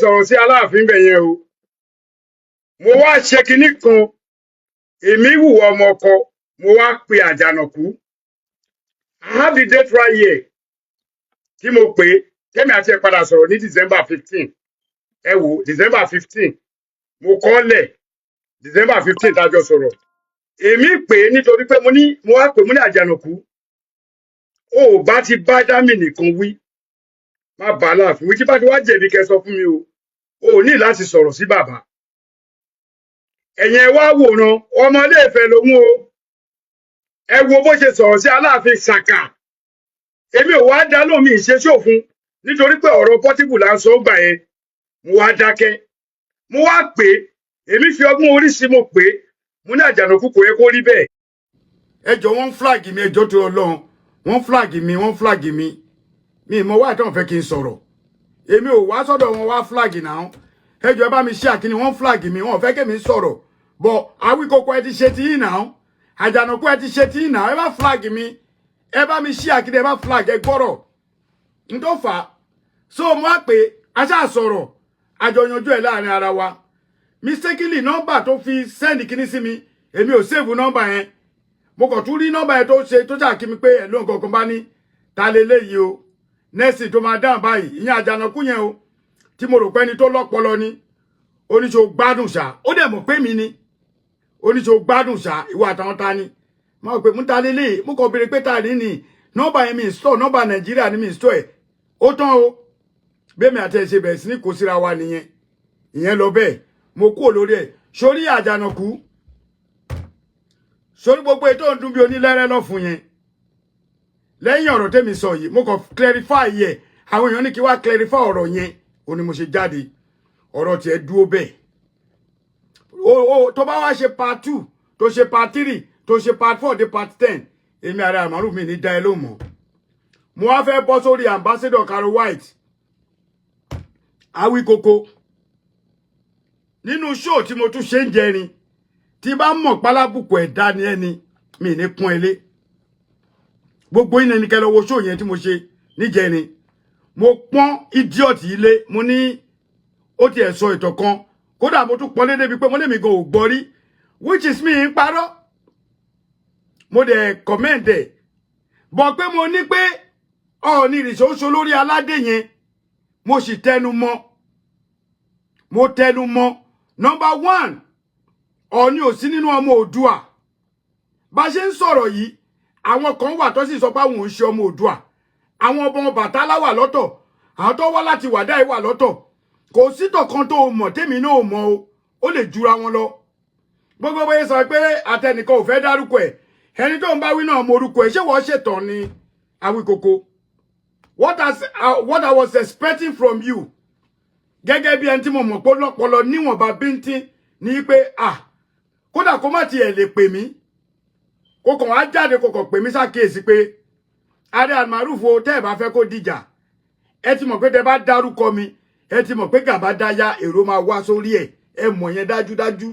sọ̀rọ̀ sí Aláàfin bẹ̀ yẹn o. Mo wá ṣe kinní kan, èmi wùwà ọmọ ọkọ, mo wá pe Àjànàkú. I have the date right here. Tí mo pè é, Kẹ́mi àti ẹ̀ padà sọ̀rọ̀ ní December 15. Ẹ wò December 15. Mo kọ́ lẹ̀ December 15 tájọ sọ̀rọ̀. Èmi pè é nítorí pé mo wá pè mo ní Àjànàkú. O ò bá ti bá Dámì nìkan wí. Má bàa Aláàfin wí tí bá ti wá jẹ̀bi kẹ́ sọ fún mi o. O ò ní láti sọ̀rọ̀ sí bàbá. Ẹ̀yin ẹ wá wòran, ọmọ Ilé-Ifẹ̀ lòun o. Ẹ wo bó ṣe sọ̀rọ̀ sí Aláàfin ṣàkà. Èmi ò wá dá lómi ìṣe ṣòfin nítorí pé ọ̀rọ̀ Portable là ń sọ gbà yẹn. Mo wá dákẹ́. Mo wá pè é. Èmi fi ọgbọ́n orí sí mo pè é. Mo ní Àjànàkú kò yẹ kó rí bẹ́ẹ̀. Ẹ jọ̀ọ́ wọ́n flag mi, ẹ jọ̀ọ́ tó Ọlọ́run. Wọ́n flag mi. Mi mọ̀ wá tán fẹ́ kí n sọ̀rọ̀. Èmi ò wá sọ́dọ̀ wọn wá flag náà. Ẹ jọ̀ọ́ ẹ bá mi share kíni wọ́n flag mi, wọ́n fẹ́ kí mi sọ̀rọ̀. But Awíkókó ẹ ti ṣe ti yín náà. Àjànàkú ẹ ti ṣe ti yín náà. Ẹ bá flag mi. Ẹ bá mi share kíni ẹ bá flag ẹ gbọ́rọ̀. N tó fà. So mo wá pé a ṣáà sọ̀rọ̀. Àjọ yanjú ẹ̀ láàrin ara wa. Mistakenly number tó fi send kíní sí mi. Èmi ò save number yẹn. Mo kàn tún rí number yẹn tó ṣe tó ṣáà kí mi pé ẹ̀ ló nǹkan kan bá ní. Ta leléyìí o. Next tó máa dáhùn báyìí. Ìyẹn Àjànàkú yẹn o. Tí mo rò pé ẹni tó lọ́pọlọ ni. Oníṣò gbádùn ṣá. Ó dẹ̀ mọ̀ pé mi ni. Oníṣò gbádùn ṣá. Ìwọ àtàwọn ta ni. Mo rò pé mo ta leléyìí. Mo kàn béèrè pé ta ni. Number yẹn mi store. Number Nàìjíríà ni mi store ẹ̀. Ó tán o. Bẹ́ẹ̀mi àti ẹ̀ ṣe bẹ̀rẹ̀ sí ní kó síra wa nìyẹn. Ìyẹn lọ bẹ́ẹ̀. Mo kúrò lórí ẹ̀. Sórí Àjànàkú. Sórí gbogbo ètò ń dún bí onílẹ́rẹ́ lọ fún yẹn. Lẹ́yìn ọ̀rọ̀ tẹ́mi sọ yìí, mo kàn clarify yẹ. Àwọn èèyàn ní kí wá clarify ọ̀rọ̀ yẹn. Ó ní mo ṣe jáde. Ọ̀rọ̀ tiẹ̀ dúró bẹ́ẹ̀. Tó bá wá ṣe part 2, tó ṣe part 3, tó ṣe part 4 dé part 10, èmi ara àmàlù mi ní dá ẹ lóhùn mọ́. Mo wá fẹ́ bọ́ sórí Ambassador Caro White. Awíkókó. Nínú show tí mo tún ṣe ń jẹrin, tí bá mọ̀ pálábùkù ẹ̀dá ni ẹni, mi ní pọ́n ilé. Gbogbo yín ẹni kẹ́ lọ wo show yẹn tí mo ṣe níjẹrin. Mo pọ́n idiot ilé, mo ní ó ti ẹ̀ sọ ìtàn kan. Kódà mo tún pọ́n lé débi pé mo lè mi gan ò gbọ́ rí, which is mi ń parọ́. Mo dẹ̀ comment ẹ̀. Bọ̀ pé mo ní pé Ọọ̀ni ìrìṣà lórí aládé yẹn, mo sì tẹnu mọ́. Mo tẹnu mọ́. Number 1, Ọọ̀ni ò sí nínú ọmọ Oòduà. Bá ṣe ń sọ̀rọ̀ yìí, àwọn kan wà tó sì sọ pé àwọn ò ń ṣe ọmọ Oòduà. Àwọn ọmọ Ọbàtálá wà lọ́tọ̀. Àwọn tó wá láti Wàdáì wà lọ́tọ̀. Kò sí tọ̀kan tó mọ̀ tèmi náà ò mọ̀ o. Ó lè jura wọn lọ. Gbogbo bóyá sọ pé àtẹnìkan ò fẹ́ dárúkọ ẹ̀. Ẹni tó ń bá wí náà mọ orúkọ ẹ̀. Ṣé wọ́n ṣètàn ni Awíkókó? What I was expecting from you. Gẹ́gẹ́ bí ẹni tí mo mọ̀ pé lọ́pọlọ níwọ̀nba bíntín ní pé kódà kó má tiẹ̀ lè pè mí. Kó kàn wá jáde kó kàn pè mí ṣàkíyèsí pé Ààrẹ Almaroof o tẹ́ ẹ̀ bá fẹ́ kó dìjà. Ẹ ti mọ̀ pé tẹ́ bá dárúkọ mi. Ẹ ti mọ̀ pé gàba dáyà èrò máa wá sórí ẹ̀. Ẹ mọ̀ yẹn dájúdájú.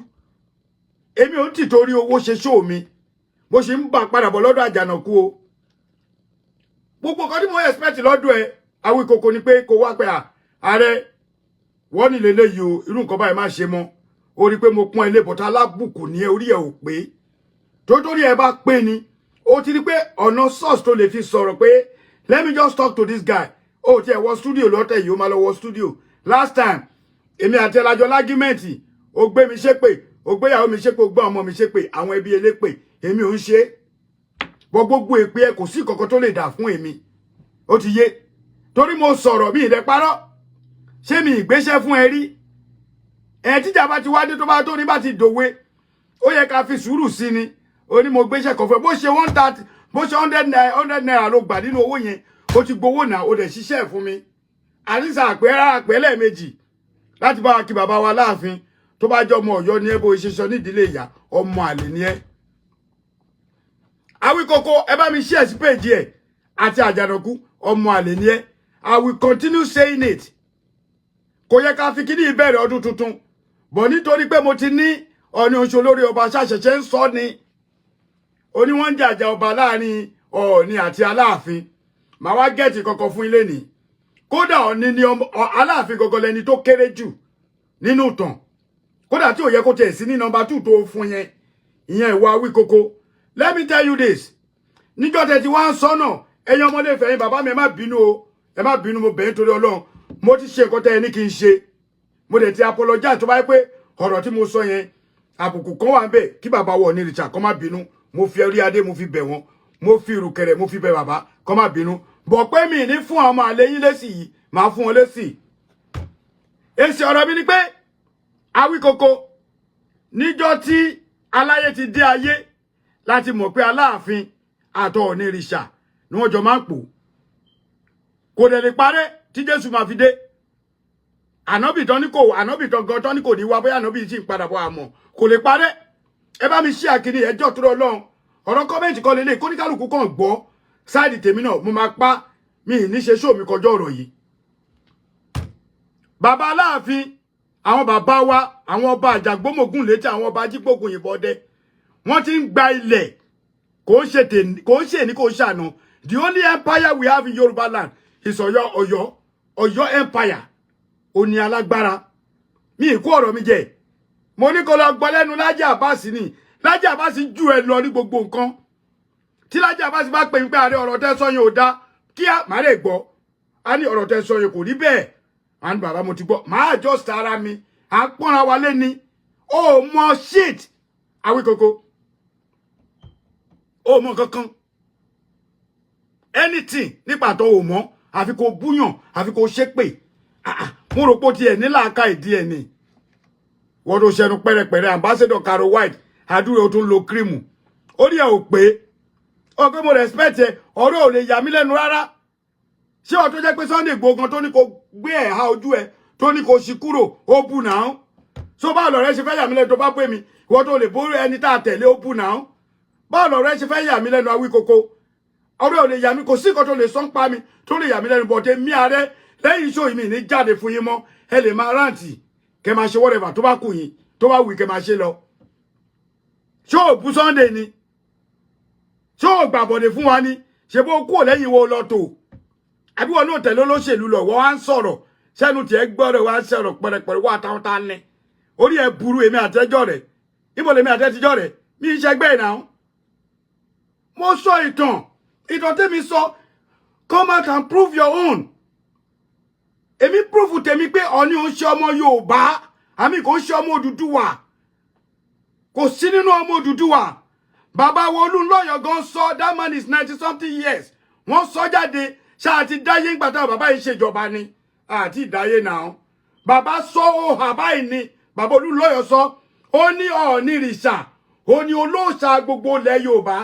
Èmi ò ti torí owó ṣe show mi. Mo ṣe ń bá padà bọ̀ lọ́dọ̀ Àjànàkú o. Gbogbo nǹkan tí mo expect lọ́dọ̀ ẹ Awíkókó ni pé kó wá pé ààrẹ wọ́n ní leléyìí o irú nǹkan báyìí má ṣe mọ́. Ó rí pé mo pọ́n ilé bọ̀tá alábùkù ní orí ẹ̀ ò pé. Torí ẹ bá pé ni. Ó ti rí pé ọ̀nà source tó lè fi sọ̀rọ̀ pé let me just talk to this guy. Ó ti ẹ̀ wọ studio lọ́tẹ̀ yìí ó máa lọ wọ studio. Last time èmi àti ẹlájọ lágímẹ́ǹtì ó gbé mi ṣépè ó gbéyàwó mi ṣépè ó gbé ọmọ mi ṣépè àwọn ẹbí elépè èmi ò ń ṣe. Gbogbo èpè ẹ kò sí kankan tó lè dà fún èmi. Ó ti yé. Torí mo sọ̀rọ̀ mi ìdẹ parọ́. Ṣé mi ìgbésẹ̀ fún ẹ rí? Tíjà bá ti wádé tó bá tó ní bá ti dòwe. Ó yẹ ká fi sùúrù sí ni. Ó ní mo gbéṣẹ́ kan fẹ́ bó ṣe 130 bó ṣe 100 naira ló gbà nínú owó yẹn. Ó ti gbowó náà ó dẹ̀ ṣiṣẹ́ fún mi. Àníṣà àpẹ́lẹ̀ méjì láti bá wa kí bàbá wa láàfin tó bá jọ ọmọ Ọ̀yọ́ ní ẹ bó ṣe sọ nídìílé ìyá ọmọ àlè ni ẹ. Awíkókó ẹ bá mi share sí page ẹ àti Àjànàkú ọmọ àlè ni ẹ. I will continue saying it. Kò yẹ ká fi kíní ìbẹ̀rẹ̀ ọdún tuntun. Bọ̀ nítorí pé mo ti ní Ọọ̀ni oṣù lórí ọba ṣàṣẹ̀ṣẹ̀ ń sọ ni. Ó ní wọ́n ń jàjà ọba láàrin Ọọ̀ni àti Aláàfin. Màá wá gẹ́ẹ̀tì kankan fún ilé ni. kódà Ọọ̀ni ni Aláàfin gangan lẹni tó kéré jù nínú ìtàn kódà tí ò yẹ kó tiẹ̀ sí ní number 2 tó fún yẹn ìyẹn ìwà Awíkoko. Let me tell you this níjọ́ tẹ́ ti wá ń sọ́nà ẹ̀yin ọmọdé fẹ̀yìn bàbá mi ẹ má bínú o ẹ má bínú mo bẹ̀ yín torí Ọlọ́run mo ti ṣe nǹkan tẹ́ ẹ ní kí n ṣe mo dẹ̀ ti apologize tó bá yẹ pé ọ̀rọ̀ tí mo sọ yẹn àbùkù kan wà ńbẹ̀ kí bàbá wọ̀ ní Richard kó má bínú mo fi orí adé mo fi bẹ̀ wọ́n mo fi ìrùkẹ̀rẹ̀ mo fi bẹ̀ bàbá kó má bínú bọ̀ pé mi ní fún àwọn àlè yín lésì yìí máa fún wọn lésì. Èsì ọ̀rọ̀ mi ni pé Awíkoko níjọ́ tí aláyé ti dé ayé láti mọ̀ pé Aláàfin àtọ̀ Ọọ̀ni Ìrìṣà ni wọ́n jọ máa ń pò kò dẹ̀ lè parẹ́ tí Jésù máa fi dé ànábì tán ní kò ànábì tán gan tán ní kò ní wá bóyá ànábì sì ń padà bọ̀ àmọ́ kò lè parẹ́. Ẹ bá mi ṣí àkíní ẹjọ́ tó Ọlọ́run ọ̀rọ̀ kọ́mẹ́ǹtì kan lélẹ̀ kóníkálùkù kan gbọ́ sáìdì tèmi náà mo máa pa mi ní ṣe ṣó mi kọjọ́ ọ̀rọ̀ yìí. Bàbá Aláàfin àwọn bàbá wa àwọn ọba Àjàgbómògùn létí àwọn ọba Ajígbógun Ìbọdẹ wọ́n ti ń gba ilẹ̀ kò ń ṣe ní kò ṣàná. The only empire we have in Yoruba land is Ọ̀yọ́ empire òní alágbára mi ìkó ọ̀rọ̀ mi jẹ mo ní kó lọ gbọ́ lẹ́nu Lájí Abbas ni Lájí Abbas jù ẹ lọ ní gbogbo nǹkan tí Lájí Abbas bá pè ń pé ààrẹ ọ̀rọ̀ tẹ́ sọ yẹn ò dá kí a má lè gbọ́ a ní ọ̀rọ̀ tẹ́ sọ yẹn kò rí bẹ́ẹ̀ à ń bàbá mo ti gbọ́ máa just ara mi à ń pọ́nra wa lé ní ó mọ shit Awíkoko ó mọ kankan anything nípa tó o mọ àfi kó búyàn àfi kó ṣépè mo rò pé tiẹ̀ ní làákà ìdí ẹ̀ ni wọ́n tó ṣẹnu pẹ́rẹpẹ̀rẹ ambassador Caro White àdúrà ó tún lo kírímù orí ẹ̀ ò pé ó pé mo respect ẹ ọ̀rọ̀ ò lè yà mí lẹ́nu rárá ṣé ó tó jẹ́ pé Sunday Igboho gan tó ní kó gbé ẹ̀há ojú ẹ tó ní kó ṣí kúrò ó bù náà so báwo lọ̀rẹ́ ṣe fẹ́ yà mí lẹ́nu tó bá pè mí ìwọ́n tó lè borí ẹni tá a tẹ̀lé ó bù náà báwo lọ̀rẹ́ ṣe fẹ́ yà mí lẹ́nu Awíkoko ọ̀rọ̀ ò lè yà mí kò sí nǹkan tó lè sọ́n pa mi tó lè yà mí lẹ́nu bọ̀dé mí ààrẹ lẹ́yìn iṣó yìí mi ní jáde fún yín mọ́ ẹ lè máa rántí kẹ máa ṣe whatever tó bá kù yín tó bá wù kẹ máa ṣe lọ ṣó ò bú Sunday ni ṣó ò gbàbọ̀dé fún wa ni ṣe bó kúrò lẹ́yìn wo lọ tó àbí wọn náà tẹ̀lé olóṣèlú lọ wọ́n wá ń sọ̀rọ̀ sẹ́nu tiẹ̀ gbọ́dọ̀ wá ń sọ̀rọ̀ pẹ̀rẹ̀pẹ̀rẹ̀ wá táwọn tá ní orí ẹ̀ burú èmi àtẹ́jọ́ rẹ̀ níbo lèmi àtẹ́tijọ́ rẹ̀ mi ń ṣẹgbẹ́ ìnáwó mo sọ ìtàn tèmi sọ come out and prove your own èmi prove tèmi pé Ọọ̀ni ò ń ṣe ọmọ Yorùbá àmì kò ń ṣe ọmọ Odùduwà kò sí nínú ọmọ Odùduwà bàbá wo Olúnlọ́yọ̀ gan sọ that man is 90 something years wọ́n sọ jáde ṣáà ti dáyé ń gbàtà bàbá yìí ṣèjọba ni àti ìdáyé náà bàbá sọ ó hà báyìí ni bàbá Olúnlọ́yọ̀ sọ ó ní Ọọ̀ni Ìrìṣà ó ní olóòṣà gbogbo ilẹ̀ Yorùbá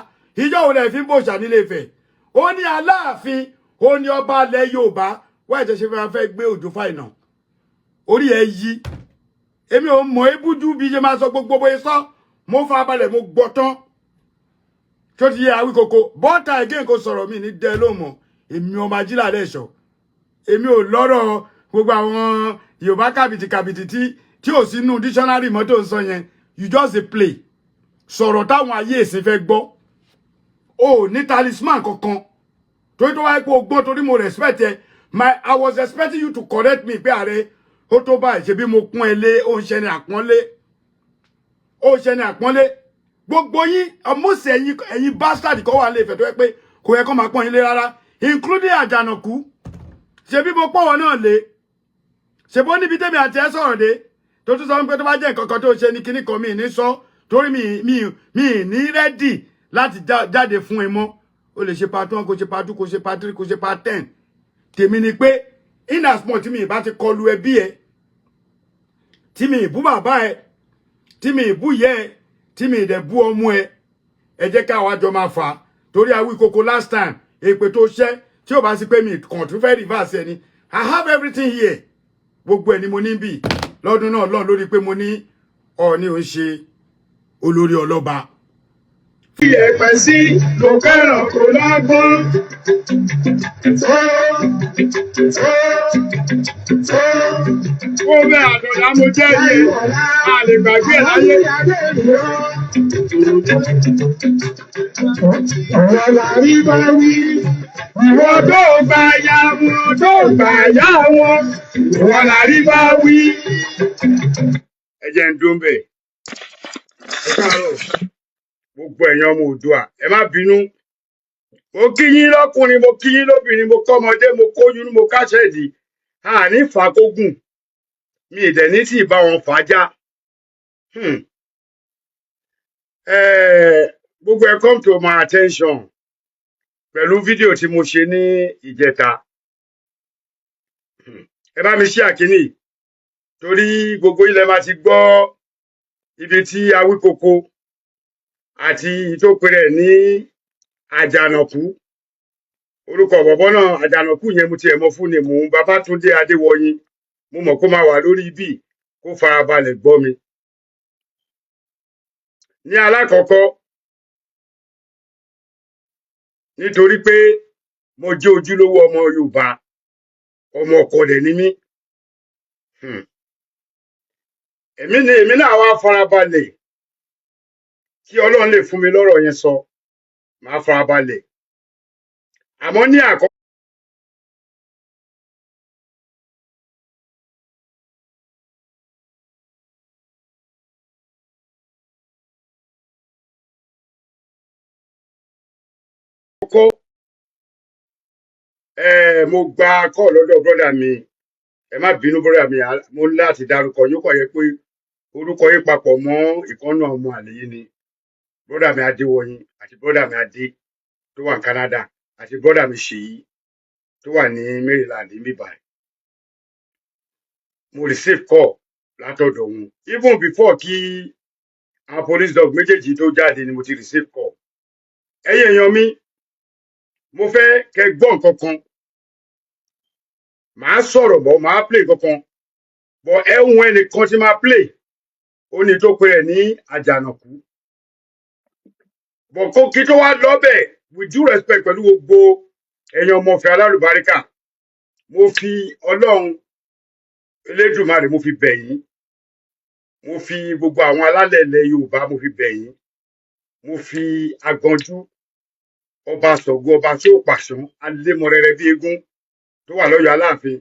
ìjọ òun lè fi ń bòṣà nílé Ifẹ̀ ó ní Aláàfin ó ní ọba ilẹ̀ Yorùbá wáyé tẹ́ ṣe fẹ́ gbé Òjó Fáìnà orí ẹ yí èmi ò mọ ebújú bí ṣe máa sọ gbogbo bóyá sọ mo fa balẹ̀ mo gbọ́ tán tó ti yẹ Awíkoko bọ́tà again kò sọ̀rọ̀ mi ní dẹ́ ló mọ̀ èmi ọmọ Ajíládé Ẹ̀ṣọ́ èmi ò lọ́rọ̀ gbogbo àwọn Yorùbá kàbìtì tí ò sínú dictionary mọ́tò ń sọ yẹn you just dey play sọ̀rọ̀ táwọn ayé ìsìn fẹ́ gbọ́ o ní talisman kankan torí tó wáyé pé o gbọ́ torí mo respect ẹ I was expecting you to correct me pé ààrẹ ó tó báyìí ṣe bí mo pọ́n ẹ lé ó ń ṣe ní àpọ́nlé ó ṣe ní àpọ́nlé gbogbo yín ọmọọ̀sẹ̀ ẹ̀yin bastard kọ́ wà lè fẹ̀ tó yẹ pé kò yẹ kó máa pọ́n yín lé rárá including Àjànàkú ṣe bí mo pọ́n wọn náà lé ṣe bó níbi tẹ́mi àti ẹ sọ̀rọ̀ dé tó tún sọ pé tó bá jẹ́ nǹkan kan tó ṣe ní kíní kan mi ní sọ torí mi ní rẹ́dì láti jáde fún ẹ mọ́ o lè ṣe part 1 kó ṣe part 2 kó ṣe part 3 kó ṣe part 10 tèmi ni pé in as much tí mi bá ti kọlu ẹbí ẹ tí mi bú bàbá ẹ tí mi bú yẹ ẹ tí mi dẹ̀ bú ọmọ ẹ ẹ jẹ́ ká wá jọ máa fà torí Awíkoko last time èpè tó ṣẹ́ tí ò bá sí pé mi kàn tún fẹ́ reverse ẹni I have everything here gbogbo ẹ ni mo ní bí lọ́dún náà lọ́n lórí pé mo ní Ọọ̀ni ò ń ṣe olórí ọlọ́ba. Fi ẹ̀pẹ̀ sí ló fẹ́ràn kó lágbọ́n. Ó bẹ́ àdọ̀dá mo jẹ́ iye, a lè gbàgbé láyé. Ọ̀rọ̀ làrí bá wí. Ìwọ tó gbà ya wọn tó gbà ya wọn, ìwọ la rí bá wí. Ẹ jẹ́ ń dún bẹ́ẹ̀. Ẹ káàárọ̀ gbogbo ẹ̀yin ọmọ Oòduà, ẹ má bínú. Mo kí yín lọ́kùnrin, mo kí yín lóbìnrin, mo kọ́mọdé, mo kóyún, mo káṣẹ́ ìdí. Àní fàákógùn, mi ìdẹ̀ ní tí ì bá wọn fàájà. Gbogbo ẹ come to my attention pẹ̀lú fídíò tí mo ṣe ní ìjẹta. Ẹ bá mi ṣí àkíní torí gbogbo ilẹ̀ máa ti gbọ́ ibi tí Awíkoko àti ìtópẹrẹ ní Àjànàkú. Orúkọ bọ̀bọ́ náà Àjànàkú yẹn mo tiẹ̀ mọ fún ni mò ń Babátúndé Adéwọyìn. Mo mọ̀ kó máa wà lórí ibi kó farabalẹ̀ gbọ́ mi. Ní alákọ̀ọ́kọ́, nítorí pé mo jẹ́ ojúlówó ọmọ Yorùbá, ọmọ ọ̀kọ̀dẹ̀ ni mí. Èmi náà wá farabalẹ̀ kí Ọlọ́run lè fún mi lọ́rọ̀ yẹn sọ. Màá farabalẹ̀. Àmọ́ ní àkọ́kọ́ mo gba kọ́ lọ́dọ̀ brọ́dà mi. Ẹ má bínú brọ́dà mi, mo ní láti dárúkọ yín, kò yẹ pé orúkọ yín papọ̀ mọ́ ìkànnà ọmọ àlè yìí ni. Brọ́dà mi Adéwọyìn àti brọ́dà mi Adé tó wà ní Canada àti brọ́dà mi Ṣèyí tó wà ní Maryland níbí báyìí. Mo receive call látọ̀dọ̀ wọn. Even before kí àwọn police dog méjèèjì tó jáde ni mo ti receive call. Ẹ̀yin èèyàn mi, mo fẹ́ kẹ́ gbọ́ nǹkan kan. Màá sọ̀rọ̀ bọ̀, màá play kankan. Bọ̀ ẹ̀hún ẹnìkan tí máa play, ó ní tó pe rẹ̀ ní Àjànàkú. Bọ̀ kó kí tó wá lọ́bẹ̀, with due respect pẹ̀lú gbogbo ẹ̀yin ọmọọ̀fẹ́ alálùbáríkà, mo fi Ọlọ́run Elédùmarè mo fi bẹ̀ yín. Mo fi gbogbo àwọn alálẹ̀ ilẹ̀ Yorùbá mo fi bẹ̀ yín. Mo fi Àgànjú, ọba Ṣàngó, ọba tí ó pàṣán, alémọrẹrẹ bí eégún tó wà lọ́yọ̀ Aláàfin.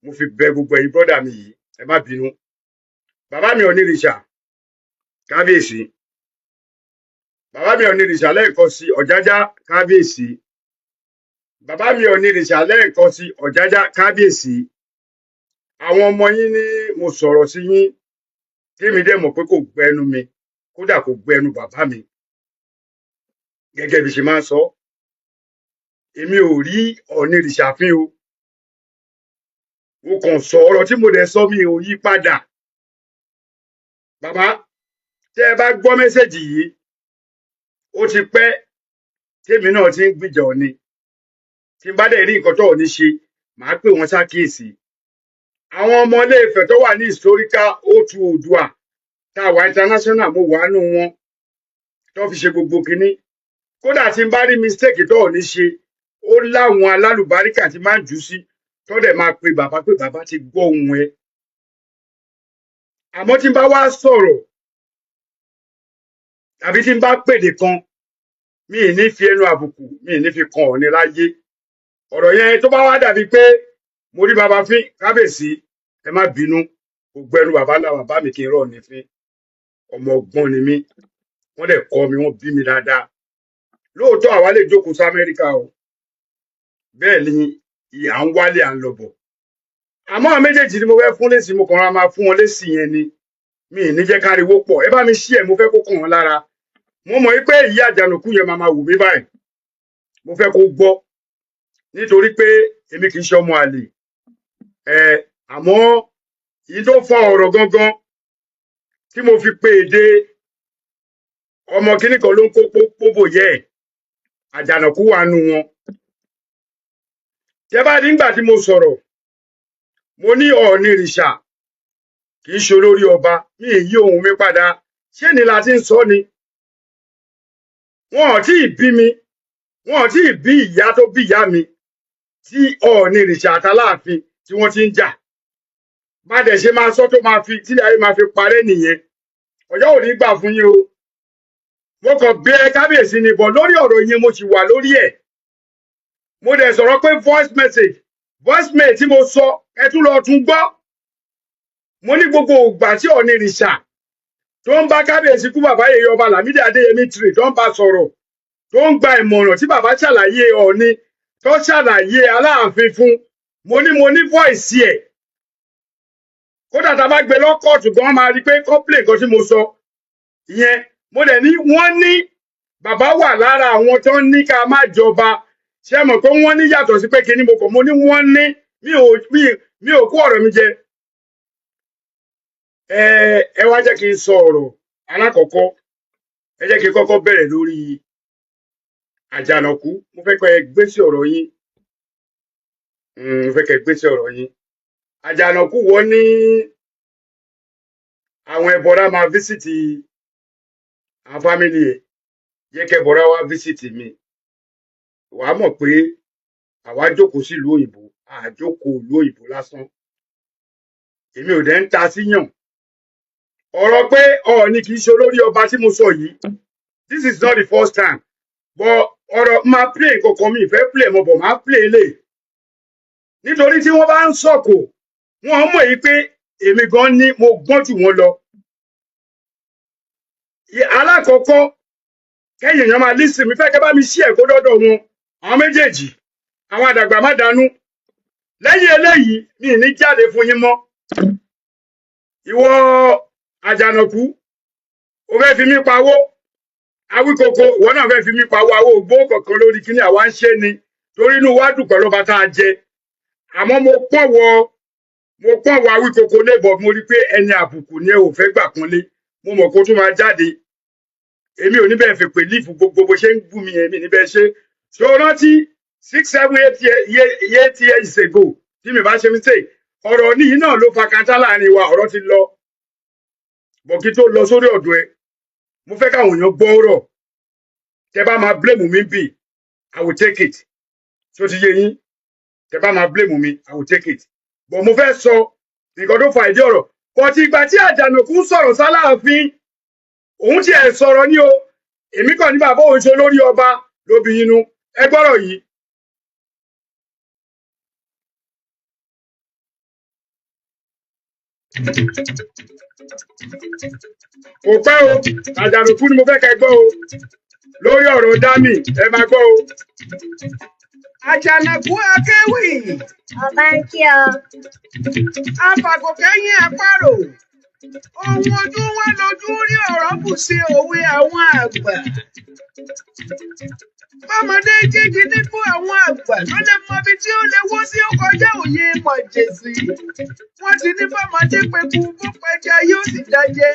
Mo fi bẹ̀ gbogbo ẹ̀yin brọ́dà mi yìí, ẹ má bínú. Bàbá mi Onírìṣà, kábíyèsí. Bàbá mi Onírìṣà lẹ́ẹ̀kan sí Ọ̀jájá, kábíyèsí. Bàbá mi Onírìṣà lẹ́ẹ̀kan sí Ọ̀jájá, kábíyèsí. Àwọn ọmọ yín ní mo sọ̀rọ̀ sí yín, tèmi dẹ̀ mọ̀ pé kò gbẹnu mi, kódà kò gbẹnu bàbá mi. Gẹ́gẹ́ bí ṣe máa ń sọ, èmi ò rí Onírìṣà fín o. Mo kàn sọ ọ̀rọ̀ tí mo dẹ̀ sọ mi ò yí padà. Bàbá, tẹ́ ẹ bá gbọ́ mẹ́sẹ̀jì yìí, ó ti pẹ́ tèmi náà ti ń gbìjà Ọọ̀ni. Tí n bá dẹ̀ rí nǹkan tó Ọọ̀ni ṣe, màá pè wọ́n ṣàkíyèsí. Àwọn ọmọ Ilé-Ifẹ̀ tó wà ní historical O2 Oòduà tá a wà international, mo wà nù wọn tó fi ṣe gbogbo kinní. Kódà tí n bá rí mistake tó Ọọ̀ni ṣe, ó láwọn alálùbáríkà tí máa ń jù sí tó dẹ̀ máa pe bàbá pé bàbá ti gbọ́ ohùn ẹ. Àmọ́ tí n bá wá sọ̀rọ̀ tàbí tí n bá pèdè kan, mi ì ní fi ẹnu àbùkù, mi ì ní fi kan Ọọ̀ni láyé. Ọ̀rọ̀ yẹn tó bá wá dàbí pé mo rí bàbá fín, kábíyèsí, ẹ má bínú. Kò gbẹnu bàbá ńlá bàbá mi kí n rọ̀ ní fín. Ọmọ ọgbọ́n ni mí. Wọ́n dẹ̀ kọ́ mi, wọ́n bí mi dáadáa. Lóòótọ́ àwa lè jókòó sí Amẹ́ríkà o. Bẹ́ẹ̀ ni à ń wálé à ń lọ bọ̀. Àmọ́ àwọn méjèèjì ni mo fẹ́ fún lésì, mo kàn ra máa fún wọn lésì yẹn ni. Mi ì ní jẹ́ káriwó pọ̀. Ẹ bá mi ṣí ẹ̀, mo fẹ́ kó kàn wọ́n lára. Mo mọ̀ wípé ìyá Àjànàkú yẹn máa wù mí báyìí. Mo fẹ́ kó gbọ́. Nítorí pé èmi kì í ṣe ọmọ àlè. Àmọ́ èyí tó fa ọ̀rọ̀ gangan tí mo fi pe èdè ọmọ kíní kan ló ń kó pópó yẹ ẹ̀. Àjànàkú wà nù wọn. Tẹ́ bá rí nígbà tí mo sọ̀rọ̀, mo ní Ọ̀ọ̀nìrìṣà kì í ṣe olórí ọba, ní èyí ohun mi padà. Ṣé ni la ti ń sọ ni? Wọn ò tí ì bí mi, wọn ò tí ì bí ìyá tó bí ìyá mi tí Ọ̀ọ̀nìrìṣà àtàláàfin tí wọ́n ti ń jà. Má dẹ̀ ṣe máa sọ tó máa fi tí ayé máa fi parẹ́ nìyẹn. Ọjọ́ ò ní gbà fún yín o. Mo kàn bẹ̀ kábíyèsí ni bọ̀ lórí ọ̀rọ̀ yẹn mo sì wà lórí ẹ̀. mo dẹ̀ sọ̀rọ̀ pé voice mail tí mo sọ ẹ tún lọ tún gbọ́ mo ní gbogbo ògbà tí Ọọ̀ni rìṣà tó ń bá kábíyèsí kú bàbá yèyé ọba Lámídì Adéyẹmí tìrì tó ń bá sọ̀rọ̀ tó ń gba ìmọ̀ràn tí bàbá ṣàlàyé Ọọ̀ni tó ṣàlàyé Aláàfin fún mo ní voice ẹ̀ kódà tá a bá gbé lọ́kọ̀ọ̀tù gan máa rí pé complain kan tí mo sọ ìyẹn mo dẹ̀ ní wọ́n ní bàbá wà lára àwọn tó ń ní ká má jọba ṣé mọ̀ pé wọ́n ní yàtọ̀ sí pé kíní mo kàn mo ní wọ́n ní mi ò kó ọ̀rọ̀ mi jẹ ẹ wá jẹ́ kí n sọ ọ̀rọ̀ alákọ̀ọ́kọ́ ẹ jẹ́ kí n kọ́kọ́ bẹ̀rẹ̀ lórí Àjànàkú mo fẹ́ kẹ́ gbé sí ọ̀rọ̀ yín mo fẹ́ kẹ́ gbé sí ọ̀rọ̀ yín Àjànàkú wọ́n ní àwọn ẹbọra máa fíṣítì àwọn fámìlì ẹ̀ jẹ́ kẹ́ bọ̀rá wá fíṣítì mi wàá mọ̀ pé àwa jókòó sílùú òyìnbó àjókòó ìlú òyìnbó lásán èmi ò dẹ̀ ń ta síyàn ọ̀rọ̀ pé Ọọ̀ni kì í ṣe olórí ọba tí mo sọ yìí this is not the first time but ọ̀rọ̀ máa play nǹkankan mi ìfẹ́ play mọ̀ bọ̀ máa play lè nítorí tí wọ́n bá ń sọ̀kò wọ́n mọ̀ yìí pé èmi gan ni mo gbọ́n jù wọ́n lọ alákọ̀ọ́kọ́ kẹ́yìn èèyàn máa lísìn mi fẹ́ kẹ́ bá mi ṣí ẹ̀kọ́ dọ́dọ̀ wọn àwọn méjèèjì àwọn àdàgbà má dánú lẹ́yìn eléyìí mi ní jáde fún yín mọ́ ìwọ Àjànàkú o fẹ́ fi mí pawó Awíkoko ìwọ náà fẹ́ fi mí pawó àwọn ògbó kankan lórí kíní àwa ń ṣe ni torí inú wa dùn pẹ̀lú ọba tá a jẹ àmọ́ mo pọ́n wọ Awíkoko lébọ̀ mo rí pé ẹni àbùkù ni ẹ ò fẹ́ gbà kúnlé mo mọ̀ kó tún máa jáde èmi ò ní bẹ́ẹ̀ fi pè lífù gbogbo bó ṣe ń bú mi èmi ní bẹ́ẹ̀ ṣe ṣó rántí 6, 7, 8 years ago tí mi bá ṣe mí sè ọ̀rọ̀ níyì náà ló fa kanta láàrin wa ọ̀rọ̀ ti lọ bọ̀ kí tó lọ sórí ọ̀dọ̀ ẹ mo fẹ́ káwọn èèyàn gbọ́ ọ̀rọ̀ tẹ bá máa blame mi bì I will take it tó ti yé yín tẹ bá máa blame mi I will take it bọ̀ mo fẹ́ sọ nǹkan tó fa ìdí ọ̀rọ̀ kọ̀tí ìgbà tí Àjànàkú ń sọ̀rọ̀ sáláàfin òun ti ẹ̀ sọ̀rọ̀ ní o èmi kàn ní bàbá òun ṣe lórí ọba lóbi inú ẹ gbọ́rọ̀ yìí. kò pẹ́ o Àjànàkú ni mo fẹ́ kẹ́ gbọ́ o lórí ọ̀rọ̀ Dami ẹ máa gbọ́ o. Àjànàkú akéwì. Ọba ń kí ọ. Afàgò kẹ́yìn àparò. Ohun ojú wa lójú rí ọ̀rọ̀ bù sí òwe àwọn àgbà. Bọ́mọdé jíjí nípò àwọn àgbà ló lè mọ ibi tí ó lè wó sí ó kọjá òye mọ̀jèsí. Wọ́n ti ní bọ́mọdé peku bó pẹja yóò sì dájẹ́.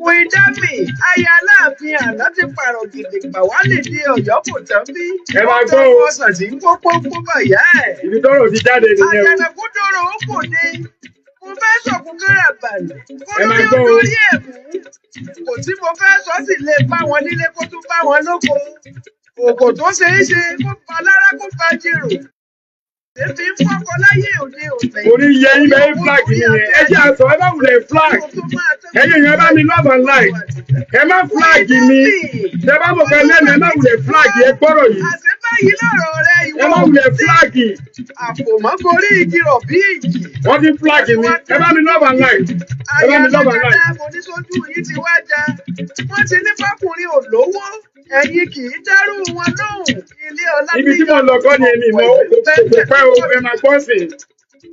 Queen Dami, aya Aláàfin àná ti pààrọ̀ gidi gbà wá lè di Ọ̀yọ́ kò tán bí. Ẹ máa gbọ́ o. Wọ́n sàn sí pópó bàyá ẹ̀. Ibi tọ́rọ̀ ti jáde nìyẹn o. Àjànàkú dọ̀rọ̀ ó kò dé. Mo fẹ́ sọ̀kún kára balẹ̀. Kó Ẹ máa lórí gbọ́ o. olórí ẹ̀ mú. Kò tí mo fẹ́ sọ sì lè bá wọn nílé kó tún bá wọn lóko. Òkò tó ṣeé ṣe kó pa lára kó pa jírò. Èfi ń fọ́kọ láyé òde òní. Orí yẹ ibẹ̀ ń flag nìyẹn. Ẹ jẹ́ àṣọ ẹ bá wulẹ̀ flag. Ẹ̀yin yẹn bá mi love and like. Ẹ má flag mi. Ṣé bá mo fẹ́ lẹ́nu ẹ má wulẹ̀ flag ẹ gbọ́rọ̀ yìí. Àṣẹ báyìí lọ̀rọ̀ rẹ ìwọ. Ẹ má wulẹ̀ flag. Àpòmọ́gorí igi rọ̀ bí ìjì. Wọ́n ti flag mi. Ẹ bá mi love and like. Ẹ bá mi love and like. Àyà mo ní sójú yìí ti wá já. Wọ́n ti ní fọkùnrin ò lówó. Ẹ̀yin kì í dárú wọn lóhùn. Ilé ọlá Ibi tí mo lọ kọ́ ni èmi mọ̀ kò pẹ́ o ẹ máa gbọ́ sí.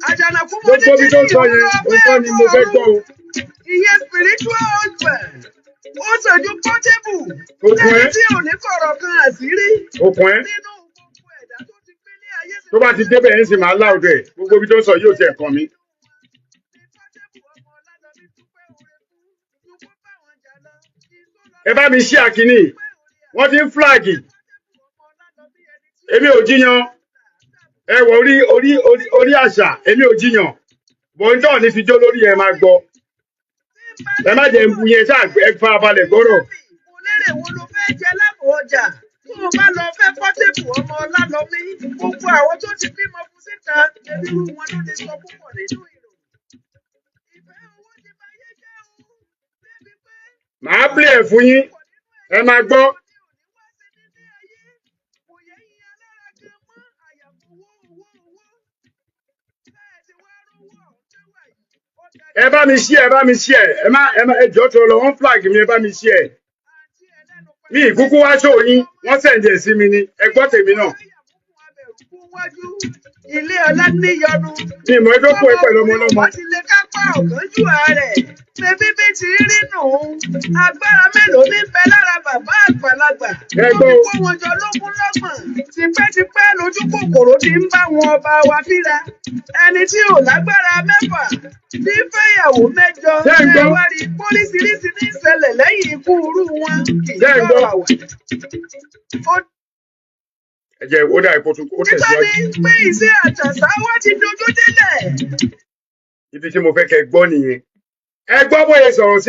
Àjànàkú mo ní Gbogbo ibi kí tó ni sọ yẹn òótọ́ ni mo fẹ́ gbọ́ o. Ìyẹn spiritual husband. Ó ṣojú Portable. Òkun ẹ́. Lẹ́yìn tí ò ní fọ̀rọ̀ kan àṣírí. Òkun ẹ́. Nínú gbogbo ẹ̀dá tó ti gbélé ayé sí. Tó bá ti débẹ̀ yẹn sì máa láòdù ẹ̀. Gbogbo ibi tó sọ yóò ti ẹ̀kan mi. Ẹ bá mi ṣí àkíní. Wọ́n ti ń flagi. Èmi ò jiyàn. Ẹ wọ orí àṣà. Èmi ò jiyàn. Bọ̀ǹtọ̀ ní fi jó lórí ẹ máa gbọ́. Ẹ má jẹ́ ń bu yẹn ṣáà ẹ farabalẹ̀ gbọ́rọ̀. Mo lérè wo ló fẹ́ jẹ lápò ọjà? Tó o bá lọ fẹ́ Portable ọmọ Ọlálọ́mí, gbogbo àwọn tó ti bímọ fún síta, ẹbí irú wọn ló lè sọ púpọ̀ nínú ìròyìn. Ìfẹ́ owó ti bá yé jẹ́ o. Débi pé Màá play ẹ̀ fún yín. Ẹ máa gbọ́. ẹ bá mi share, ẹ bá mi share. Ẹ má ẹjọ́ tó lọ wọ́n flag mi, ẹ bá mi share. Mi ìkúkú wá ṣó yín, wọ́n send ẹ̀ sí mi ni. Ẹ gbọ́ tèmi náà. Ilé ọlá níyọnu. Mi ìmọ̀ ẹjọ́ kú ẹ pẹ̀lú ọmọ ọlọ́mọ. Wọ́n ti lè kápá ọ̀gánjú ààrẹ. Bébí bí ti rí nù. Agbára mélòó ní bẹ lára bàbá àgbàlagbà. Ẹ gbọ́. Wọ́n fi kó wọn jọ lógún lọ́gbọ̀n. Tipẹ́tipẹ́ lójú kòkòrò ti ń bá wọn ọba wa fíra. Ẹni tí ò lágbára mẹ́fà ní fẹ́yàwó mẹ́jọ. Ṣé ń gbọ́? Ẹ wá rí póríṣiríṣi ní ìṣẹ̀lẹ̀ lẹ́yìn ikú irú wọn. Ṣé ń gbọ́? Ó Ẹ jẹ́ ó dà ipò tún ó títọ́ tẹ̀síwájú. ní pé iṣẹ́ àtàṣà wá ti dojú délẹ̀. Ibi tí mo fẹ́ kẹ́ gbọ́ nìyẹn. Ẹ gbọ́ bóyá sọ̀rọ̀ sí